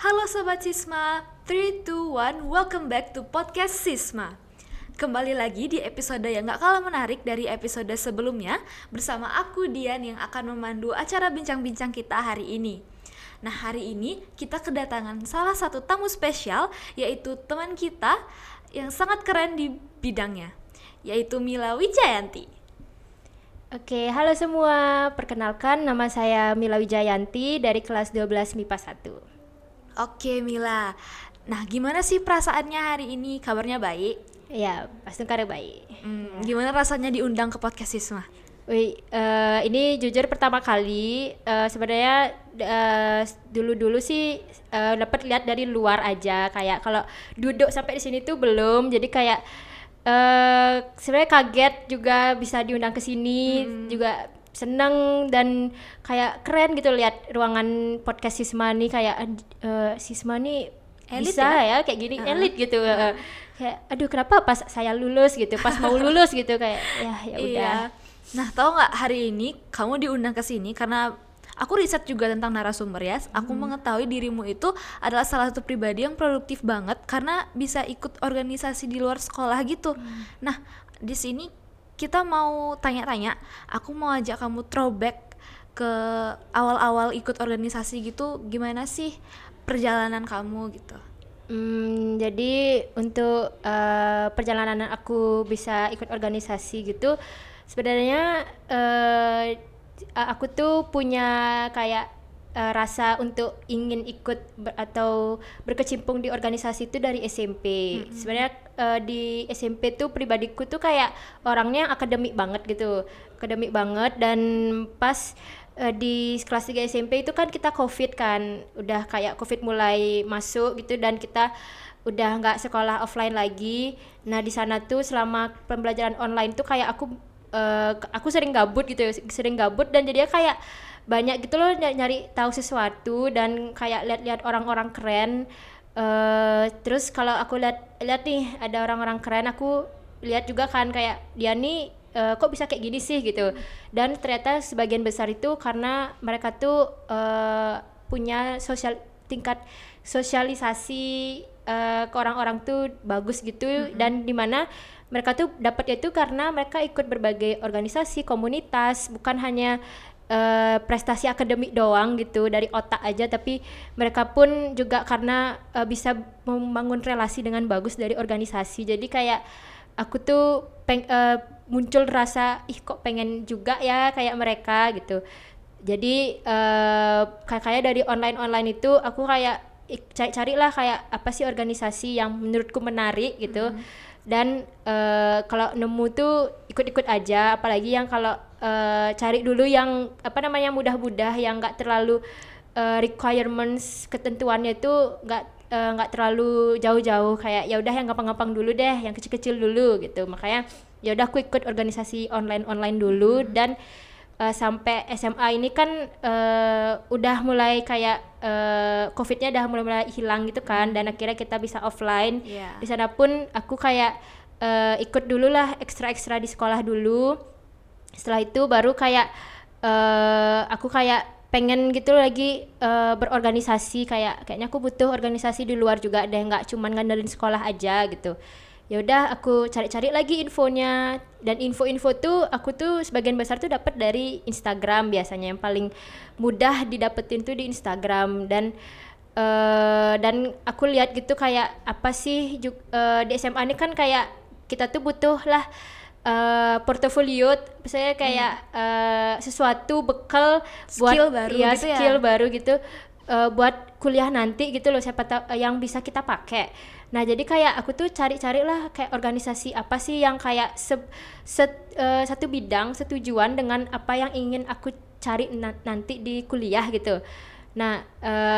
Halo Sobat Sisma, 3, 2, 1, welcome back to podcast Sisma. Kembali lagi di episode yang gak kalah menarik dari episode sebelumnya bersama aku Dian yang akan memandu acara bincang-bincang kita hari ini. Nah, hari ini kita kedatangan salah satu tamu spesial, yaitu teman kita yang sangat keren di bidangnya, yaitu Mila Wijayanti. Oke, halo semua. Perkenalkan, nama saya Mila Wijayanti dari kelas 12 MIPA 1. Oke Mila, nah gimana sih perasaannya hari ini? Kabarnya baik? Ya, pasti kabar baik. Gimana rasanya diundang ke podcast Sisma? Wih, ini jujur pertama kali. Sebenarnya dulu sih dapat lihat dari luar aja. Kayak kalau duduk sampai di sini tuh belum. Jadi kayak sebenarnya kaget juga bisa diundang ke sini. Juga seneng dan kayak keren gitu lihat ruangan podcast Sisma nih, kayak Sisma nih Elit bisa ya? ya kayak gini, elit gitu. Kayak aduh, kenapa pas saya lulus gitu, pas mau lulus gitu kayak ya udah. Iya. Nah, tahu nggak, hari ini kamu diundang ke sini karena aku riset juga tentang narasumber ya. Aku mengetahui dirimu itu adalah salah satu pribadi yang produktif banget karena bisa ikut organisasi di luar sekolah gitu. Nah, di sini kita mau tanya-tanya. Aku mau ajak kamu throwback ke awal-awal ikut organisasi gitu. Gimana sih perjalanan kamu gitu? Jadi untuk perjalanan aku bisa ikut organisasi gitu, sebenarnya aku tuh punya kayak rasa untuk ingin ikut atau berkecimpung di organisasi itu dari SMP. Sebenarnya di SMP tuh pribadiku tuh kayak orangnya akademik banget gitu, akademik banget. Dan pas di kelas 3 SMP itu kan kita COVID kan, udah kayak COVID mulai masuk gitu dan kita udah nggak sekolah offline lagi. Nah di sana tuh selama pembelajaran online tuh kayak aku sering gabut dan jadinya kayak banyak gitu loh nyari tahu sesuatu dan kayak lihat-lihat orang-orang keren. Terus kalau aku lihat nih ada orang-orang keren, aku lihat juga kan kayak dia nih kok bisa kayak gini sih gitu. Dan ternyata sebagian besar itu karena mereka tuh punya tingkat sosialisasi ke orang-orang tuh bagus gitu. Dan dimana mereka tuh dapatnya itu karena mereka ikut berbagai organisasi, komunitas, bukan hanya prestasi akademik doang gitu dari otak aja, tapi mereka pun juga karena bisa membangun relasi dengan bagus dari organisasi. Jadi kayak aku tuh muncul rasa kok pengen juga ya kayak mereka gitu. Jadi kayak dari online itu aku kayak cari lah kayak apa sih organisasi yang menurutku menarik gitu. Dan kalau nemu tuh ikut-ikut aja, apalagi yang kalau cari dulu yang mudah-mudah, yang nggak terlalu requirements ketentuannya itu nggak terlalu jauh-jauh, kayak ya udah yang gampang-gampang dulu deh, yang kecil-kecil dulu gitu. Makanya ya udah aku ikut organisasi online dulu. Dan sampai SMA ini kan udah mulai kayak COVID-nya udah mulai hilang gitu kan, dan akhirnya kita bisa offline. Di sana pun aku kayak ikut dulu lah ekstra di sekolah dulu. Setelah itu baru kayak aku kayak pengen gitu lagi berorganisasi, kayaknya aku butuh organisasi di luar juga deh, nggak cuman ngandelin sekolah aja gitu. Ya udah aku cari-cari lagi infonya, dan info-info tuh aku tuh sebagian besar tuh dapat dari Instagram, biasanya yang paling mudah didapetin tuh di Instagram. Dan aku lihat gitu kayak apa sih di SMA ini kan kayak kita tuh butuh lah portofolio, misalnya kayak sesuatu bekal buat Skill baru gitu ya? skill baru gitu buat kuliah nanti gitu loh, siapa tahu yang bisa kita pakai. Nah jadi kayak aku tuh cari-cari lah kayak organisasi apa sih yang kayak satu bidang, setujuan dengan apa yang ingin aku cari nanti di kuliah gitu. Nah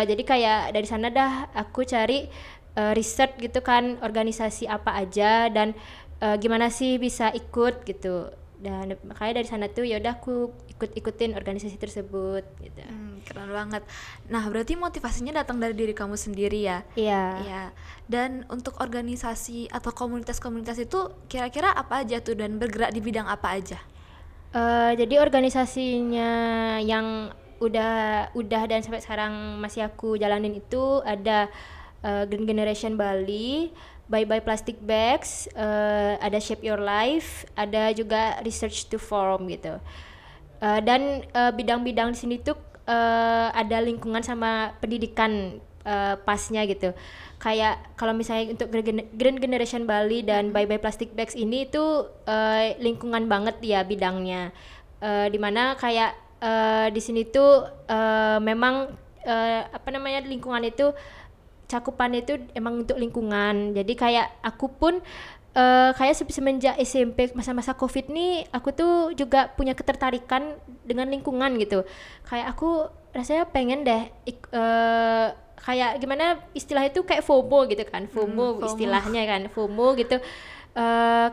jadi kayak dari sana dah aku cari riset gitu kan, organisasi apa aja dan gimana sih bisa ikut gitu. Dan makanya dari sana tuh ya udah aku ikutin organisasi tersebut gitu. Keren banget. Nah, berarti motivasinya datang dari diri kamu sendiri ya? Iya. Iya. Dan untuk organisasi atau komunitas-komunitas itu kira-kira apa aja tuh, dan bergerak di bidang apa aja? Jadi organisasinya yang udah dan sampai sekarang masih aku jalanin itu ada Green Generation Bali, Bye Bye Plastic Bags, ada Shape Your Life, ada juga Research to Form gitu. Dan bidang-bidang di sini tuh ada lingkungan sama pendidikan pasnya gitu. Kayak kalau misalnya untuk Green Generation Bali dan Bye Bye Plastic Bags ini itu lingkungan banget ya bidangnya. Dimana kayak di sini tuh memang lingkungan itu cakupan itu emang untuk lingkungan. Jadi kayak aku pun kayak semenjak SMP masa-masa Covid nih aku tuh juga punya ketertarikan dengan lingkungan gitu. Kayak aku rasanya pengen deh kayak gimana istilah itu kayak FOMO gitu kan. FOMO istilahnya kan, FOMO gitu.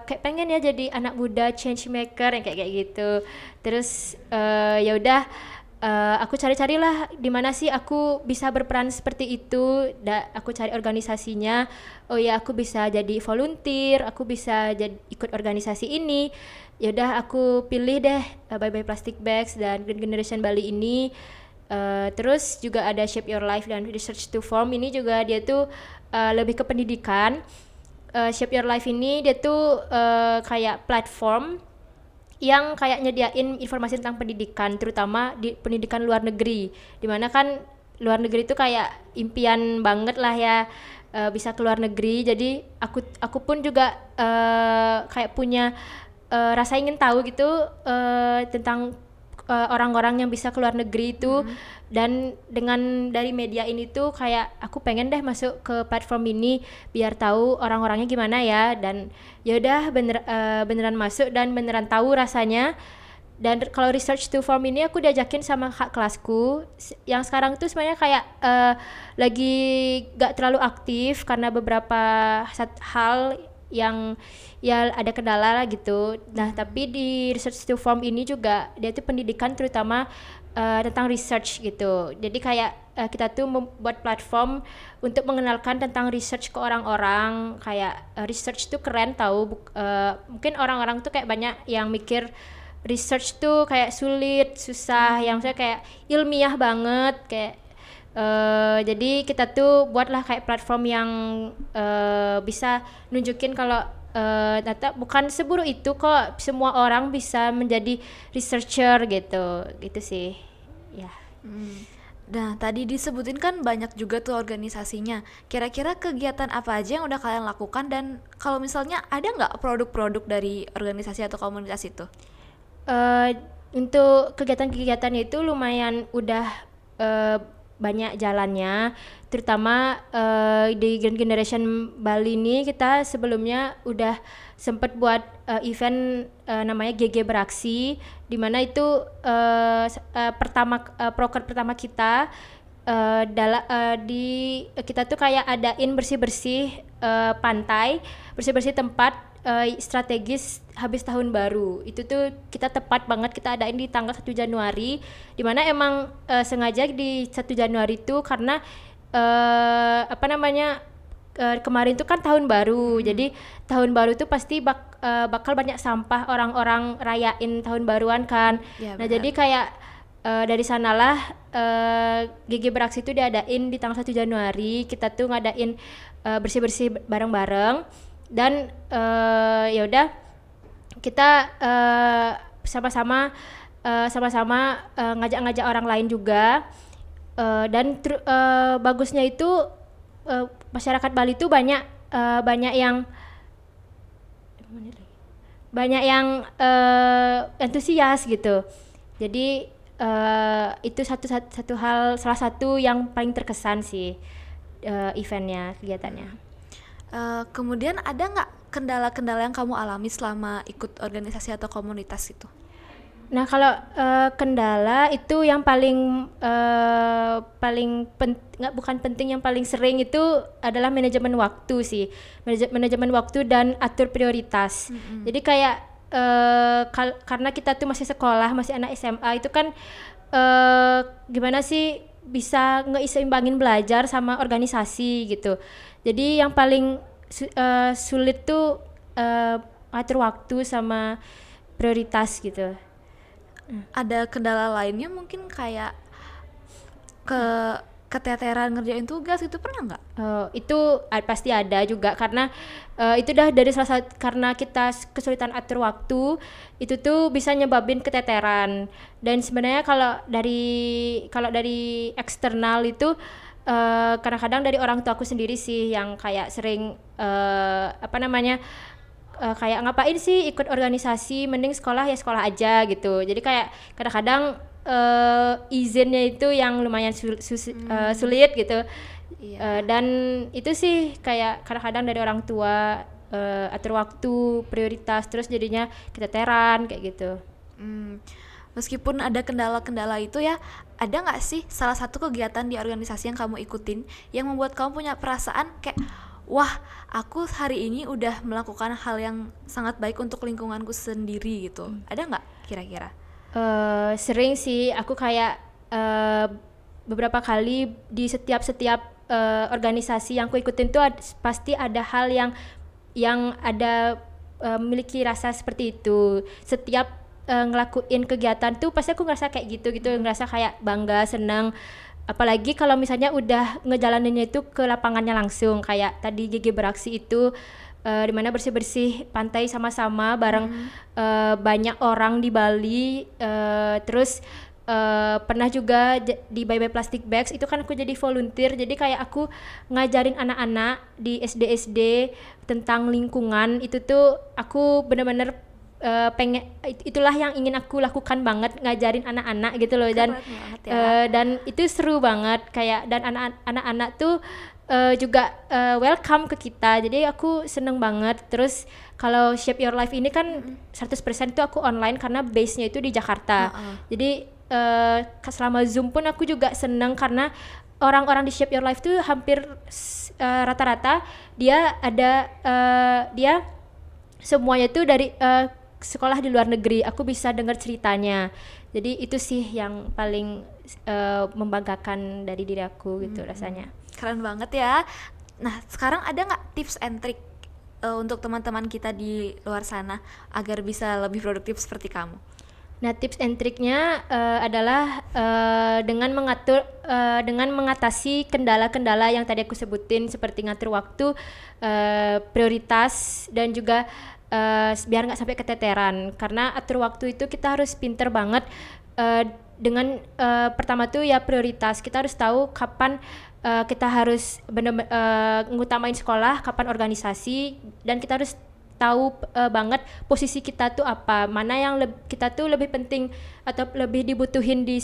Kayak pengen ya jadi anak muda change maker yang kayak gitu. Terus ya udah aku cari-carilah di mana sih aku bisa berperan seperti itu. Aku cari organisasinya. Oh ya, aku bisa jadi volunteer, aku bisa ikut organisasi ini. Ya udah aku pilih deh Bye Bye Plastic Bags dan Green Generation Bali ini. Terus juga ada Shape Your Life dan Research to Form ini juga dia tuh lebih ke pendidikan. Shape Your Life ini dia tuh kayak platform yang kayak nyediain informasi tentang pendidikan, terutama di pendidikan luar negeri, dimana kan luar negeri itu kayak impian banget lah ya, bisa ke luar negeri. Jadi aku pun juga kayak punya rasa ingin tahu gitu tentang orang-orang yang bisa ke luar negeri itu. Dan dengan dari media ini tuh kayak aku pengen deh masuk ke platform ini biar tahu orang-orangnya gimana ya. Dan ya udah beneran masuk dan beneran tahu rasanya. Dan kalau Research to Form ini aku diajakin sama kak kelasku yang sekarang tuh sebenarnya kayak lagi gak terlalu aktif karena beberapa hal yang ya ada kendala lah gitu. Nah tapi di Research to Form ini juga dia tuh pendidikan terutama tentang research gitu. Jadi kayak kita tuh membuat platform untuk mengenalkan tentang research ke orang-orang. Kayak research tuh keren tahu. Mungkin orang-orang tuh kayak banyak yang mikir research tuh kayak sulit, susah, yang saya kayak ilmiah banget kayak. Jadi kita tuh buatlah kayak platform yang bisa nunjukin kalau data bukan seburu itu kok, semua orang bisa menjadi researcher gitu sih ya. Nah, tadi disebutin kan banyak juga tuh organisasinya. Kira-kira kegiatan apa aja yang udah kalian lakukan, dan kalau misalnya ada nggak produk-produk dari organisasi atau komunitas itu? Untuk kegiatan-kegiatannya itu lumayan udah banyak jalannya, terutama di Green Generation Bali ini kita sebelumnya udah sempet buat event namanya GG Beraksi, dimana itu proker pertama kita kita tuh kayak adain bersih-bersih pantai, bersih-bersih tempat strategis habis tahun baru. Itu tuh kita tepat banget kita adain di tanggal 1 Januari, dimana emang sengaja di 1 Januari itu karena kemarin tuh kan tahun baru. Jadi tahun baru tuh pasti bakal banyak sampah orang-orang rayain tahun baruan kan. Ya, nah benar. jadi kayak dari sanalah GG Beraksi itu diadain di tanggal 1 Januari. Kita tuh ngadain bersih-bersih bareng-bareng. Dan ya udah kita sama-sama ngajak-ngajak orang lain juga. Dan bagusnya itu masyarakat Bali itu banyak yang antusias gitu. Jadi itu salah satu yang paling terkesan sih eventnya, kegiatannya. Kemudian ada nggak kendala-kendala yang kamu alami selama ikut organisasi atau komunitas itu? Nah kalau kendala itu yang bukan penting, yang paling sering itu adalah manajemen waktu sih, manajemen waktu dan atur prioritas. Jadi kayak karena kita tuh masih sekolah, masih anak SMA, itu kan gimana sih bisa ngeiseimbangin belajar sama organisasi gitu. Jadi yang paling sulit tuh atur waktu sama prioritas gitu. Ada kendala lainnya mungkin kayak keteteran ngerjain tugas itu pernah nggak? Itu pasti ada juga karena itu dah dari salah satu, karena kita kesulitan atur waktu itu tuh bisa nyebabin keteteran. Dan sebenarnya kalau dari eksternal itu kadang-kadang dari orang tua aku sendiri sih yang kayak sering kayak ngapain sih ikut organisasi, mending sekolah ya sekolah aja gitu. Jadi kayak kadang-kadang izinnya itu yang lumayan sulit gitu. Iya. Dan itu sih kayak kadang-kadang dari orang tua atur waktu, prioritas, terus jadinya keteteran kayak gitu. Meskipun ada kendala-kendala itu ya, ada nggak sih salah satu kegiatan di organisasi yang kamu ikutin yang membuat kamu punya perasaan kayak, wah, aku hari ini udah melakukan hal yang sangat baik untuk lingkunganku sendiri gitu. Ada nggak kira-kira? Sering sih aku kayak beberapa kali di setiap organisasi yang aku ikutin tuh pasti ada hal yang ada memiliki rasa seperti itu. Setiap ngelakuin kegiatan tuh pasti aku ngerasa kayak gitu, ngerasa kayak bangga, senang. Apalagi kalau misalnya udah ngejalaninnya itu ke lapangannya langsung, kayak tadi GG Beraksi itu di mana bersih-bersih pantai sama-sama bareng banyak orang di Bali. Terus pernah juga di Bye Bye Plastic Bags itu kan aku jadi volunteer, jadi kayak aku ngajarin anak-anak di SD tentang lingkungan. Itu tuh aku bener-bener itulah yang ingin aku lakukan banget, ngajarin anak-anak gitu loh. Dan Keren banget ya. dan itu seru banget kayak, dan anak-anak tuh juga welcome ke kita, jadi aku seneng banget. Terus kalau Shape Your Life ini kan 100% tuh aku online karena base-nya itu di Jakarta. Jadi selama Zoom pun aku juga seneng karena orang-orang di Shape Your Life tuh hampir rata-rata dia semuanya tuh dari sekolah di luar negeri. Aku bisa dengar ceritanya, jadi itu sih yang paling membanggakan dari diri aku gitu rasanya. Keren banget ya. Nah, sekarang ada nggak tips and trick untuk teman-teman kita di luar sana agar bisa lebih produktif seperti kamu? Nah, tips and triknya adalah dengan mengatasi kendala-kendala yang tadi aku sebutin, seperti ngatur waktu, prioritas, dan juga biar nggak sampai keteteran. Karena atur waktu itu kita harus pinter banget dengan pertama tuh ya prioritas. Kita harus tahu kapan kita harus ngutamain sekolah, kapan organisasi, dan kita harus tahu banget posisi kita tuh apa, mana yang kita tuh lebih penting atau lebih dibutuhin di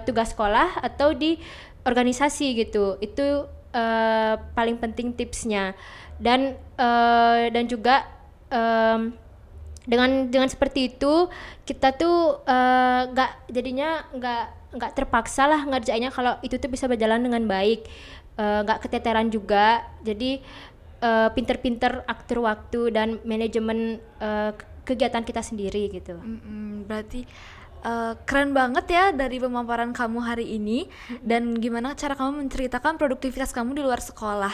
tugas sekolah atau di organisasi gitu. Itu paling penting tipsnya. Dan juga dengan seperti itu kita tuh nggak terpaksa lah ngerjainnya, kalau itu tuh bisa berjalan dengan baik, nggak keteteran juga. Jadi pinter-pinter atur waktu dan manajemen kegiatan kita sendiri gitu. Berarti keren banget ya dari pemaparan kamu hari ini, dan gimana cara kamu menceritakan produktivitas kamu di luar sekolah.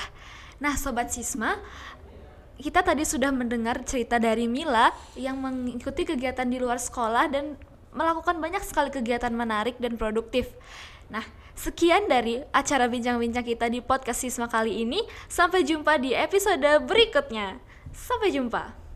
Nah, Sobat Sisma, kita tadi sudah mendengar cerita dari Mila yang mengikuti kegiatan di luar sekolah dan melakukan banyak sekali kegiatan menarik dan produktif. Nah, sekian dari acara bincang-bincang kita di podcast Sisma kali ini. Sampai jumpa di episode berikutnya. Sampai jumpa.